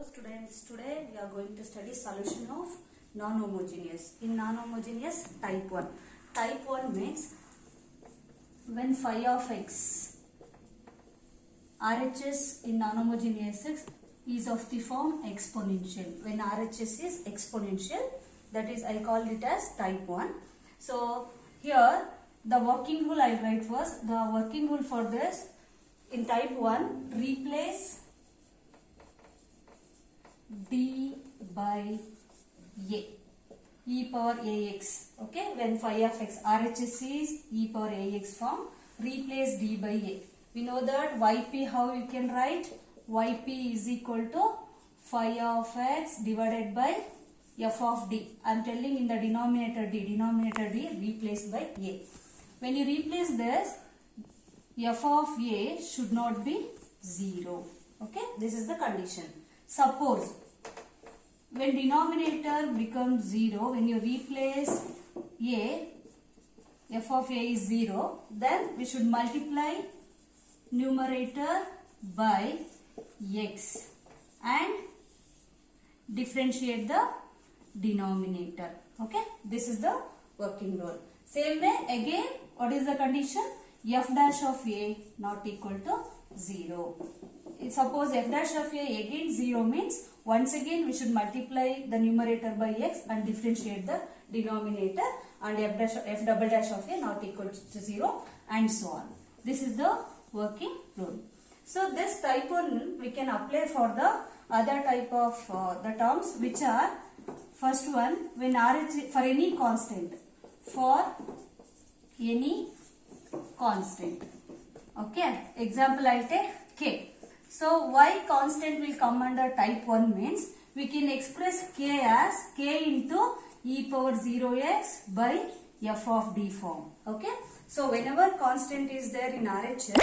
students, today we are going to study solution of non-homogeneous. In non-homogeneous type 1. Type 1 means when phi of x RHS in non-homogeneous is of the form exponential. When RHS is exponential, that is I call it as type 1. So here the working rule I write was, the working rule for this in type 1, replace d by a, e power ax. Okay, when phi of x RHS is e power ax form, replace d by a. We know that yp, how you can write? Yp is equal to phi of x divided by f of d. I am telling in the denominator d replaced by a. When you replace this, f of a should not be 0. Okay, this is the condition. Suppose when denominator becomes 0, when you replace a, f of a is 0, then we should multiply numerator by x and differentiate the denominator. Okay, this is the working rule. Same way again, what is the condition? F dash of a not equal to 0. Suppose f dash of a again 0 means once again we should multiply the numerator by x and differentiate the denominator, and f double dash of a not equal to 0 and so on. This is the working rule. So this type 1 we can apply for the other type of the terms, which are, first one, when RH for any constant, okay, example I will take k. So y constant will come under type 1 means we can express k as k into e power 0x by f of d form. Okay, so whenever constant is there in RHS,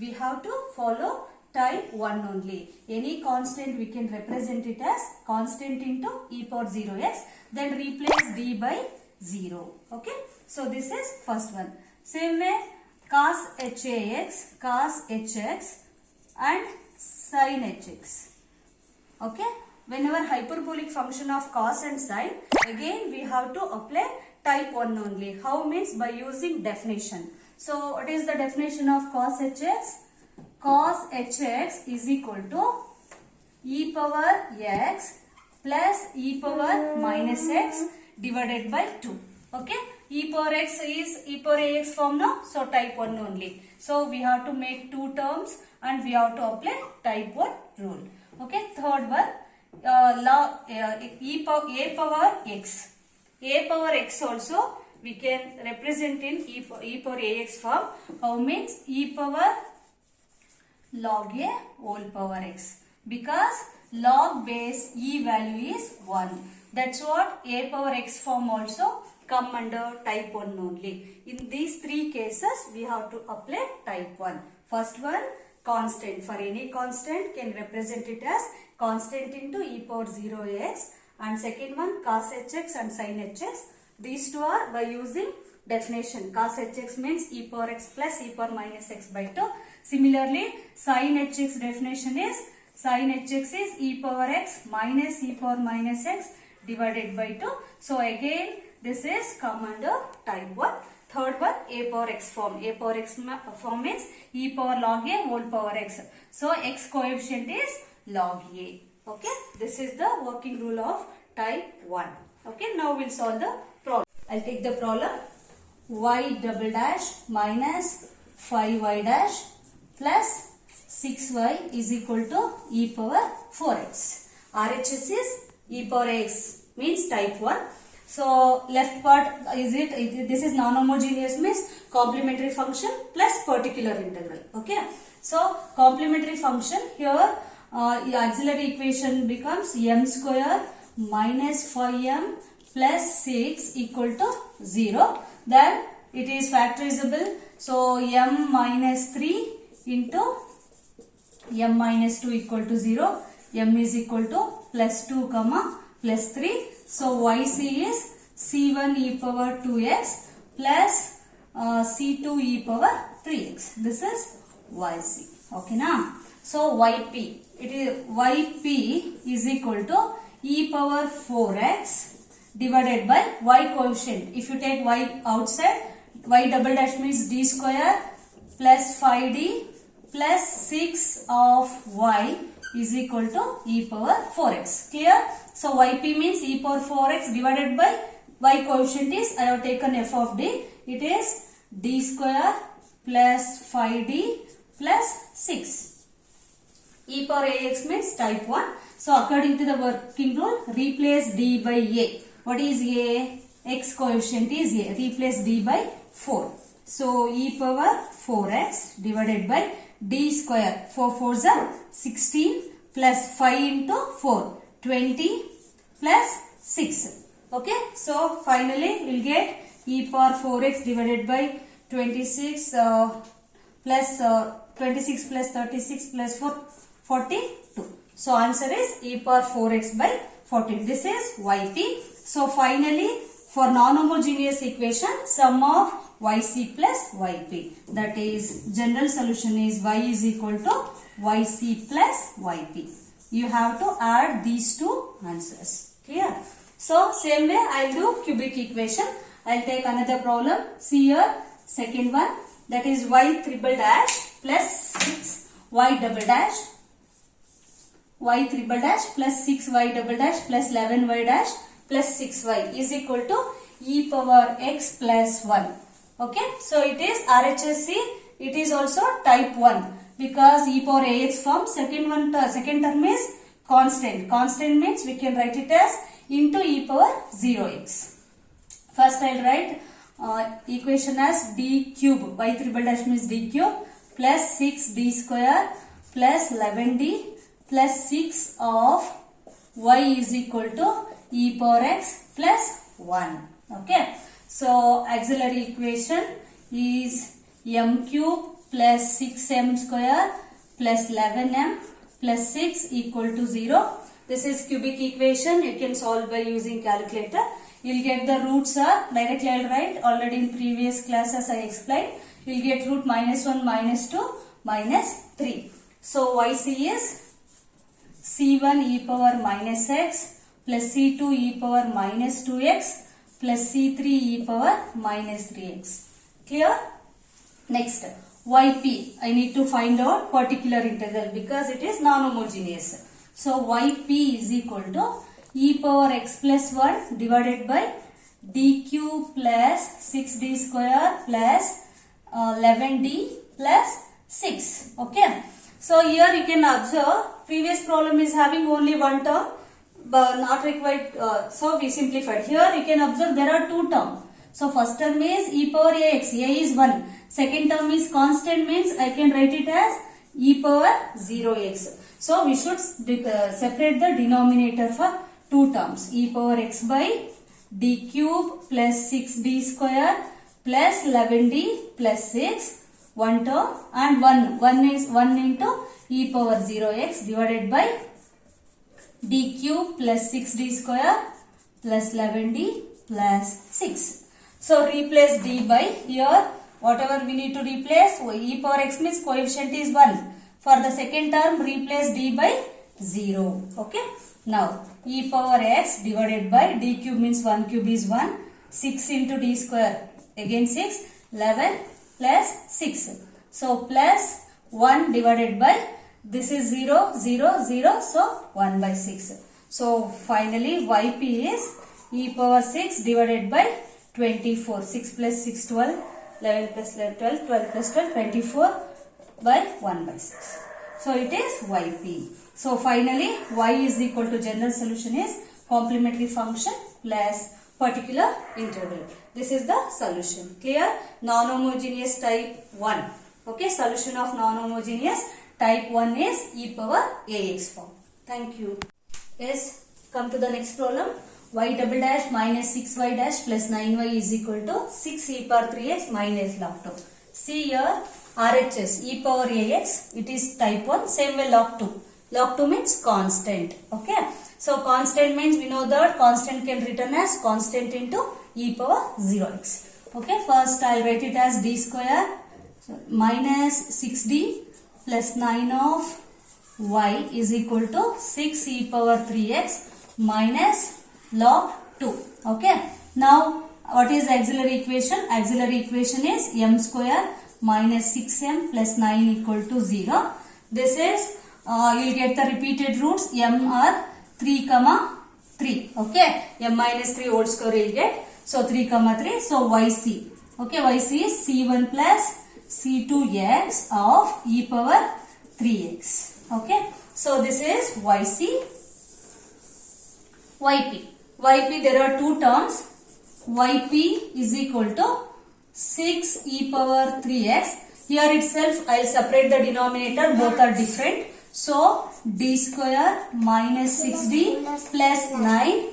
we have to follow type 1 only. Any constant we can represent it as constant into e power 0x, then replace d by 0. Okay, so this is first one. Same way, cos HAX, cos HX and sin HX. Okay, whenever hyperbolic function of cos and sin, again we have to apply type 1 only. How means? By using definition. So what is the definition of cos HX? Cos HX is equal to e power x plus e power minus x divided by 2. Okay, e power x is e power ax form now, so type 1 only. So we have to make two terms and we have to apply type 1 rule. Okay, third one, a power x. A power x also we can represent in e power ax form. How means? E power log a whole power x, because log base e value is 1. That's what a power x form also come under type 1 only. In these three cases we have to apply type 1. First one, constant. For any constant can represent it as constant into e power 0x, and second one, cos hx and sin hx. These two are by using definition. Cos hx means e power x plus e power minus x by 2. Similarly, sin hx definition is sin hx is e power x minus e power minus x divided by 2. So again this is come under type 1. Third one, a power x form. A power x form means e power log a whole power x. So x coefficient is log a. Okay, this is the working rule of type 1. Okay, now we'll solve the problem. I'll take the problem. Y double dash minus 5y dash plus 6y is equal to e power 4x. RHS is e power x means type 1. So left part is this is non-homogeneous means complementary function plus particular integral. Okay, so complementary function here, auxiliary equation becomes m square minus 5m plus 6 equal to 0. Then it is factorizable. So m minus 3 into m minus 2 equal to 0. M is equal to plus 2 comma plus 3. So yc is c1 e power 2x plus c2 e power 3x. This is yc. Okay now. So yp, it is yp is equal to e power 4x divided by y coefficient. If you take y outside, y double dash means d square plus 5d plus 6 of y is equal to e power 4x. Clear? So yp means e power 4x divided by y coefficient is, I have taken f of d, it is d square plus 5d plus 6. E power ax means type 1. So according to the working rule, replace d by a. What is a? X coefficient is a. Replace d by 4. So e power 4x divided by d square. 4 4s are 16 plus 5 into 4. 20 plus 6. Okay. So finally we will get e power 4x divided by 26 plus 26 plus 36 plus 4. 42. So answer is e power 4x by 14. This is yp. So finally for non-homogeneous equation, sum of yc plus yp, that is general solution is y is equal to yc plus yp. You have to add these two answers. Clear? So same way I will do cubic equation. I will take another problem. See here, second one, that is y triple dash plus 6y double dash, y triple dash plus 6y double dash plus 11y dash plus 6y is equal to e power x plus 1. Okay, so it is RHSC. It is also type 1 because e power ax form. Second term is constant. Constant means we can write it as into e power 0x. First I will write equation as d cube. Y triple dash means d cube plus 6d square plus 11d plus 6 of y is equal to e power x plus 1. Okay. So auxiliary equation is m cube plus 6m square plus 11m plus 6 equal to 0. This is cubic equation. You can solve by using calculator. You will get the roots are directly I will write. Already in previous classes I explained. You will get root minus 1, minus 2, minus 3. So yc is c1 e power minus x plus c2 e power minus 2x plus c3 e power minus 3x. Clear? Next, yp. I need to find out particular integral because it is non-homogeneous. So yp is equal to e power x plus 1 divided by dq plus 6d square plus 11d plus 6. Okay. So here you can observe previous problem is having only one term but not required. So we simplified. Here you can observe there are two terms. So first term is e power ax. A is 1. Second term is constant means I can write it as e power 0x. So we should separate the denominator for two terms. E power x by d cube plus 6d square plus 11d plus 6. One term and 1 is 1 into e power 0x divided by d cube plus 6d square plus 11d plus 6. So replace d by here whatever we need to replace. E power x means coefficient is 1. For the second term replace d by 0. Okay. Now e power x divided by d cube means 1 cube is 1. 6 into d square again 6. 11 plus 6. So plus 1 divided by this is 0, 0, 0. So 1 by 6. So finally yp is e power 6 divided by 24. 6 plus 6 12. 11 plus 11 12. 12 plus 12 24 by 1 by 6. So it is yp. So finally y is equal to general solution is complementary function plus particular integral. This is the solution. Clear? Non-homogeneous type 1. Okay, solution of non-homogeneous type 1 is e power ax form. Thank you. Yes, come to the next problem. Y double dash minus 6y dash plus 9y is equal to 6 e power 3x minus log 2. See here, RHS e power ax, it is type 1, same way log 2. Log 2 means constant. Okay. So constant means we know that constant can written as constant into e power 0x. Okay. First I will write it as d square minus 6d plus 9 of y is equal to 6 e power 3x minus log 2. Okay. Now what is auxiliary equation? Auxiliary equation is m square minus 6m plus 9 equal to 0. This is you will get the repeated roots. M are 3 comma 3. Okay. M minus 3 whole square you will get. So 3 comma 3. So yc. Okay. Yc is c1 plus c2x of e power 3x. Okay. So this is yc. Yp. Yp there are two terms. Yp is equal to 6 e power 3x. Here itself I will separate the denominator. Both are different. So d square minus 6d plus 9.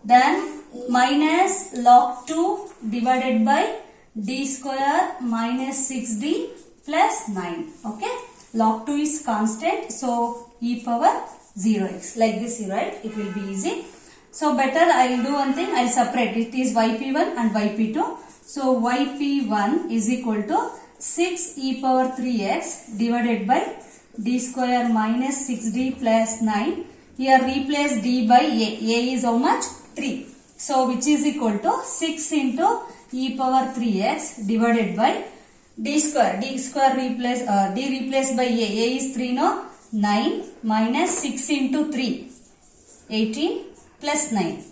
Then minus log 2 divided by d square minus 6d plus 9. Okay. Log 2 is constant. So e power 0x. Like this you write. It will be easy. So better I will do one thing. I will separate. It is yp1 and yp2. So yp1 is equal to 6 e power 3x divided by d square minus 6d plus 9. Here replace d by a. A is how much? 3. So which is equal to 6 into e power 3x divided by d square. D square replace d replaced by a. A is 3 no? 9 minus 6 into 3. 18 plus 9.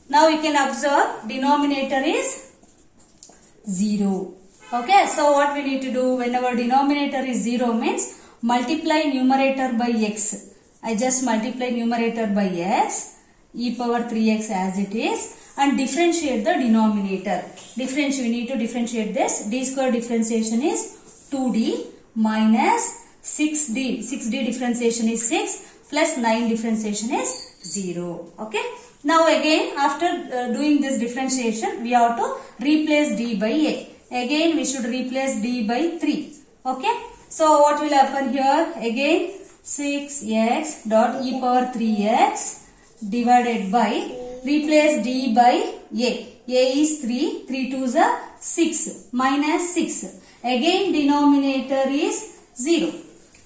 Now you can observe denominator is 0. Okay. So what we need to do whenever denominator is 0 means multiply numerator by x. I just multiply numerator by x e power 3x as it is and differentiate the denominator. We need to differentiate this. D square differentiation is 2d minus 6d. 6d differentiation is 6 plus 9 differentiation is 0. Okay. Now again after doing this differentiation we have to replace d by a. Again we should replace d by 3. Okay. So what will happen here? Again 6x dot e power 3x divided by replace d by a. A is 3. 3 2s are 6 minus 6. Again denominator is 0.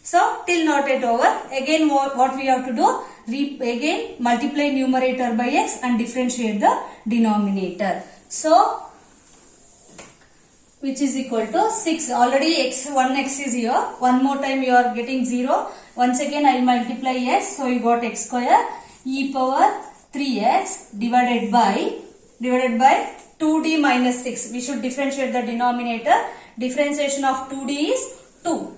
So till not yet over. Again what we have to do? Again multiply numerator by x and differentiate the denominator. So which is equal to 6. Already x 1x is here. One more time you are getting 0. Once again I multiply x. So you got x square e power 3x divided by 2d minus 6. We should differentiate the denominator. Differentiation of 2d is 2.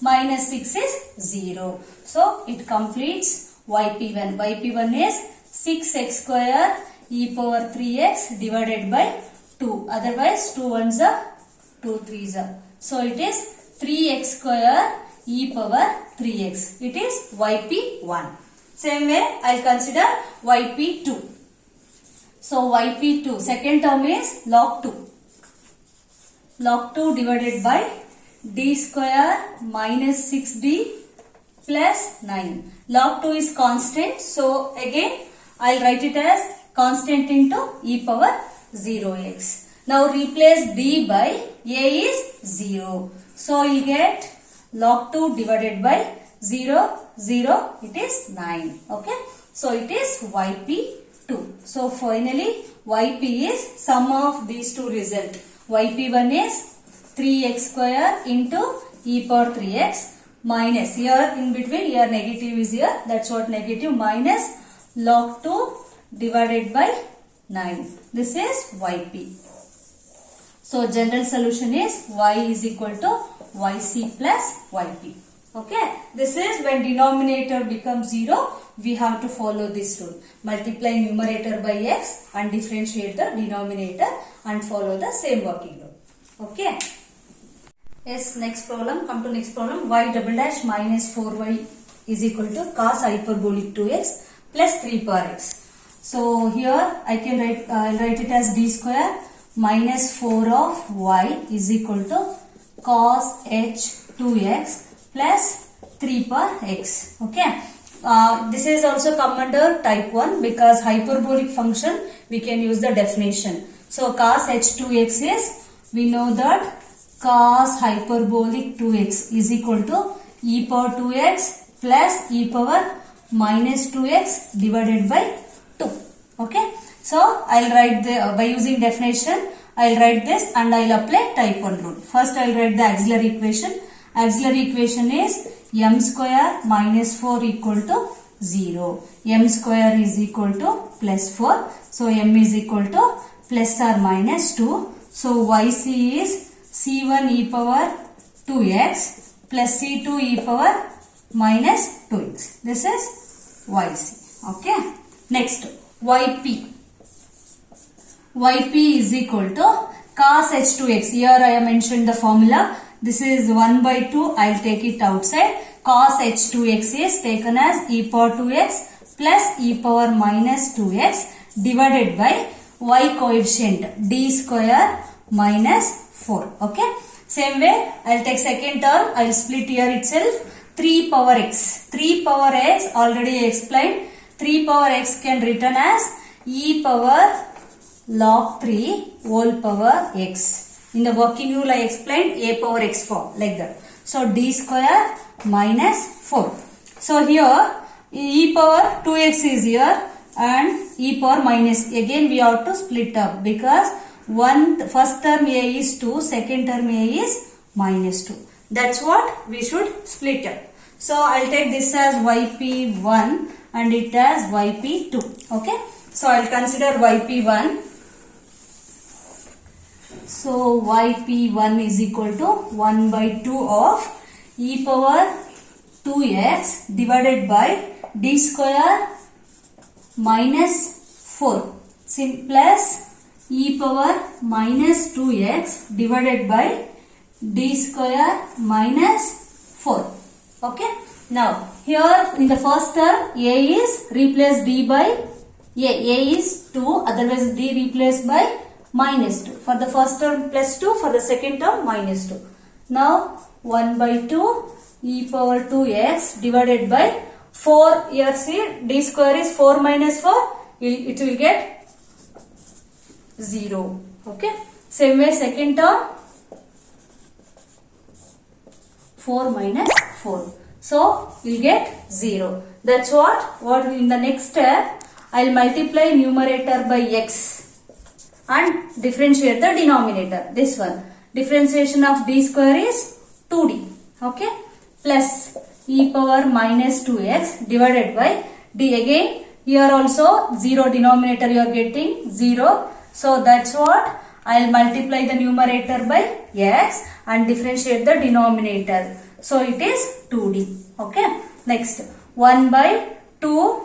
Minus 6 is 0. So it completes yp1. Yp1 is 6x square e power 3x divided by 2. Otherwise 2 1s are 2 3s are. So it is 3x square e power 3x. It is yp1. Same way I will consider yp2. So yp2 second term is log 2. Log 2 divided by d square minus 6d plus 9. Log 2 is constant. So again I will write it as constant into e power 0x. Now replace d by a is 0. So you get log 2 divided by 0, 0, it is 9. Okay. So it is yp2. So finally yp is sum of these two results. Yp1 is 3x square into e power 3x minus here in between here negative is here. That's what negative minus log 2 divided by 9. This is yp. So general solution is y is equal to yc plus yp. Okay. This is when denominator becomes 0. We have to follow this rule. Multiply numerator by x and differentiate the denominator and follow the same working rule. Okay. Yes, next problem. Come to next problem. Y double dash minus 4y is equal to cos hyperbolic 2x plus 3 power x. So here I can write it as d square minus 4 of y is equal to cos h 2x plus 3 power x. Okay. This is also come under type 1 because hyperbolic function we can use the definition. So cos h2x is, we know that cos hyperbolic 2x is equal to e power 2x plus e power minus 2x divided by 2. Okay. So I'll write by using definition, I'll write this and I'll apply type 1 rule. First I'll write the auxiliary equation. Auxiliary equation is m square minus 4 equal to 0. M square is equal to plus 4. So m is equal to plus or minus 2. So yc is c1 e power 2x plus c2 e power minus 2x. This is yc. Okay. Next yp. Yp is equal to cos h2x. Here I have mentioned the formula. This is 1 by 2. I'll take it outside. Cos h2x is taken as e power 2x plus e power minus 2x divided by y coefficient d square minus 4. Okay. Same way I'll take second term. I'll split here itself. 3 power x. 3 power x already explained. 3 power x can written as e power log 3 whole power x. In the working rule I explained a power x form like that. So d square minus 4. So here e power 2x is here and e power minus. Again we have to split up because first term a is 2, second term a is minus 2. That's what we should split up. So I'll take this as yp1 and it as yp2. Okay. So I'll consider yp1. So yp1 is equal to 1 by 2 of e power 2x divided by d square minus 4 plus e power minus 2x divided by d square minus 4. Okay. Now here in the first term a is replaced d by a is 2, otherwise d replaced by minus 2. For the first term plus 2, for the second term minus 2. Now 1 by 2 e power 2x divided by 4. Here see d square is 4 minus 4. It will get 0. Okay. Same way second term 4 minus 4. So you'll get 0. That's what in the next step I'll multiply numerator by x and differentiate the denominator. This one. Differentiation of d square is 2d. Okay. Plus e power minus 2x divided by d. Again here also 0 denominator you are getting 0. So that's what I'll multiply the numerator by x and differentiate the denominator. So it is 2d. Okay. Next 1 by 2.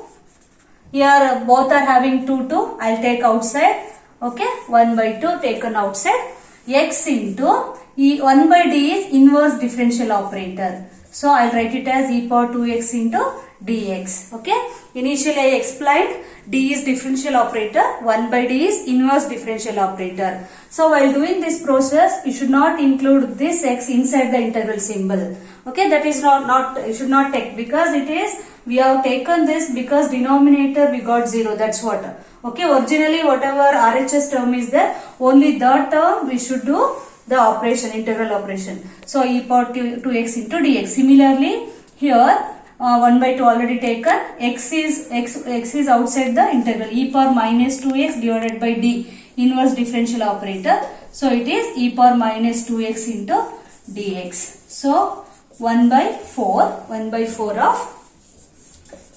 Here both are having 2 2. I'll take outside. Okay. 1 by 2 taken outside. X into 1 by d is inverse differential operator. So I'll write it as e power 2x into dx. Okay. Initially I explained d is differential operator, 1 by d is inverse differential operator. So while doing this process, you should not include this x inside the integral symbol. Okay, that is you should not take, because it is, we have taken this because denominator we got 0, that's what. Okay, originally whatever RHS term is there, only that term we should do the operation, integral operation. So e power 2x into dx. Similarly, here 1 by 2 already taken, x is outside the integral, e power minus 2x divided by d, inverse differential operator. So it is e power minus 2x into dx. So 1 by 4 of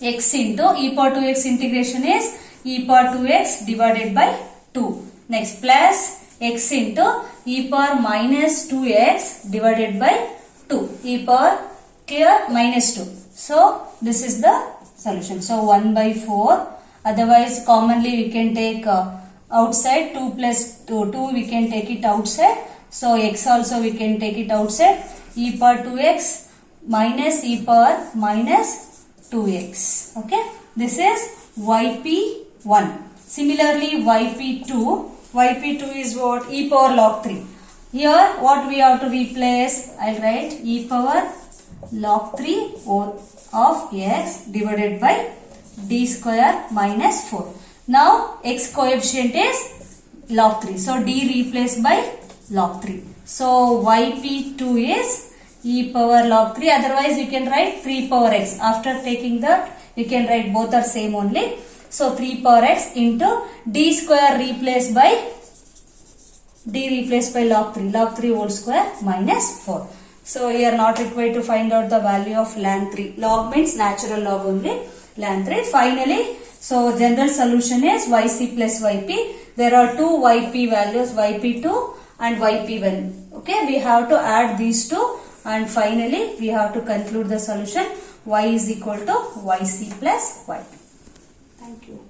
x into e power 2x integration is e power 2x divided by 2. Next plus x into e power minus 2x divided by 2. E power clear minus 2. So this is the solution. So 1 by 4. Otherwise commonly we can take outside 2 plus 2 we can take it outside. So x also we can take it outside. E power 2x minus e power minus 2x. Okay. This is yp1. Similarly yp2. yp2 is what? E power log 3. Here what we have to replace? I'll write e power log 3 of x divided by d square minus 4. Now x coefficient is log 3. So d replaced by log 3. So yp2 is e power log 3. Otherwise you can write 3 power x. After taking that you can write both are same only. So 3 power x into d square replaced by log 3. Log 3 whole square minus 4. So you are not required to find out the value of ln 3. Log means natural log only. Ln 3. Finally, so general solution is yc plus yp. There are two yp values, yp2 and yp1. Okay, we have to add these two and finally we have to conclude the solution. Y is equal to yc plus yp. Thank you.